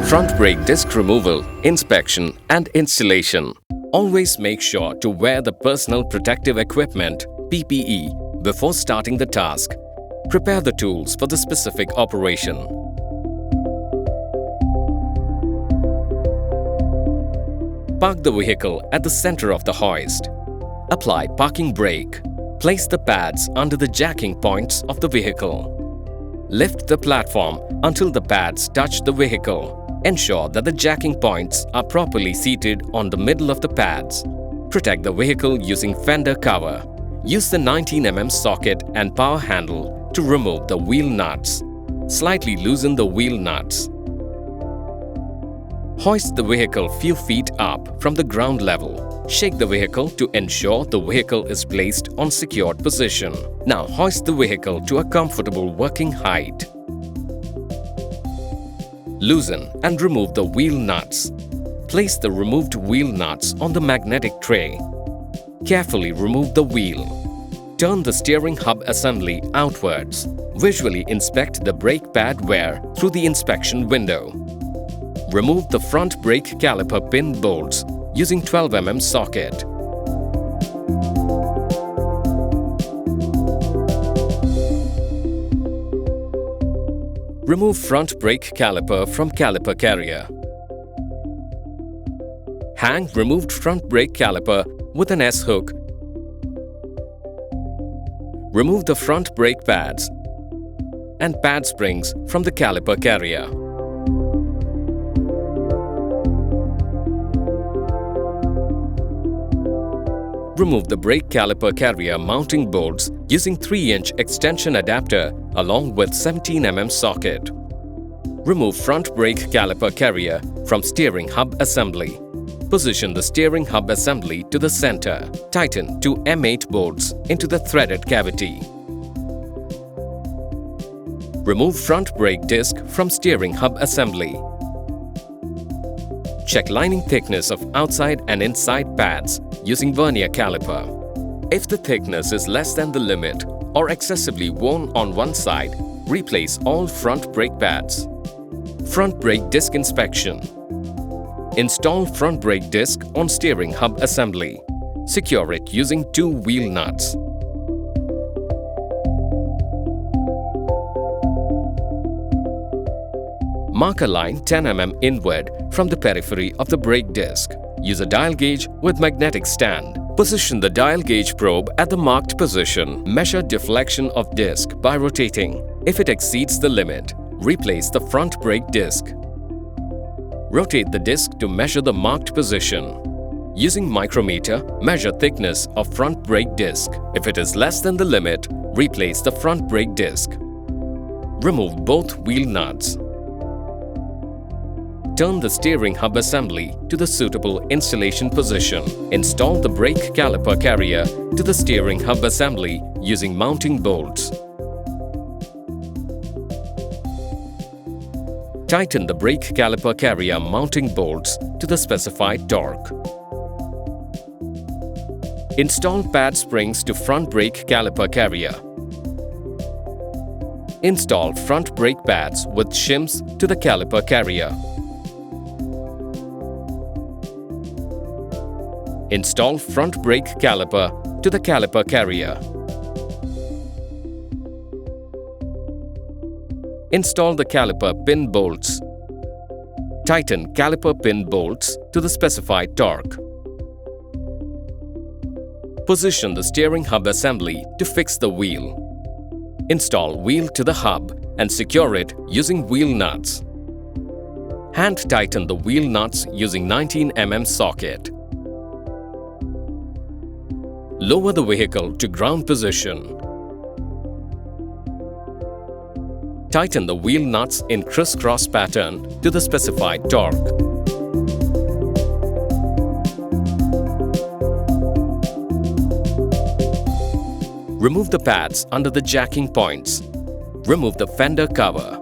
Front brake disc removal, inspection and installation. Always make sure to wear the personal protective equipment (PPE) before starting the task. Prepare the tools for the specific operation. Park the vehicle at the center of the hoist. Apply parking brake. Place the pads under the jacking points of the vehicle. Lift the platform until the pads touch the vehicle. Ensure that the jacking points are properly seated on the middle of the pads. Protect the vehicle using fender cover. Use the 19 mm socket and power handle to remove the wheel nuts. Slightly loosen the wheel nuts. Hoist the vehicle few feet up from the ground level. Shake the vehicle to ensure the vehicle is placed on secured position. Now hoist the vehicle to a comfortable working height. Loosen and remove the wheel nuts. Place the removed wheel nuts on the magnetic tray. Carefully remove the wheel. Turn the steering hub assembly outwards. Visually inspect the brake pad wear through the inspection window. Remove the front brake caliper pin bolts using 12 mm socket. Remove front brake caliper from caliper carrier. Hang removed front brake caliper with an S-hook. Remove the front brake pads and pad springs from the caliper carrier. Remove the brake caliper carrier mounting bolts using 3-inch extension adapter along with 17 mm socket. Remove front brake caliper carrier from steering hub assembly. Position the steering hub assembly to the center. Tighten two M8 bolts into the threaded cavity. Remove front brake disc from steering hub assembly. Check lining thickness of outside and inside pads using vernier caliper. If the thickness is less than the limit or excessively worn on one side, replace all front brake pads. Front brake disc inspection. Install front brake disc on steering hub assembly. Secure it using two wheel nuts. Mark a line 10 mm inward from the periphery of the brake disc. Use a dial gauge with magnetic stand. Position the dial gauge probe at the marked position. Measure deflection of disc by rotating. If it exceeds the limit, replace the front brake disc. Rotate the disc to measure the marked position. Using micrometer, measure thickness of front brake disc. If it is less than the limit, replace the front brake disc. Remove both wheel nuts. Turn the steering hub assembly to the suitable installation position. Install the brake caliper carrier to the steering hub assembly using mounting bolts. Tighten the brake caliper carrier mounting bolts to the specified torque. Install pad springs to front brake caliper carrier. Install front brake pads with shims to the caliper carrier. Install front brake caliper to the caliper carrier. Install the caliper pin bolts. Tighten caliper pin bolts to the specified torque. Position the steering hub assembly to fix the wheel. Install wheel to the hub and secure it using wheel nuts. Hand tighten the wheel nuts using 19 mm socket. Lower the vehicle to ground position. Tighten the wheel nuts in crisscross pattern to the specified torque. Remove the pads under the jacking points. Remove the fender cover.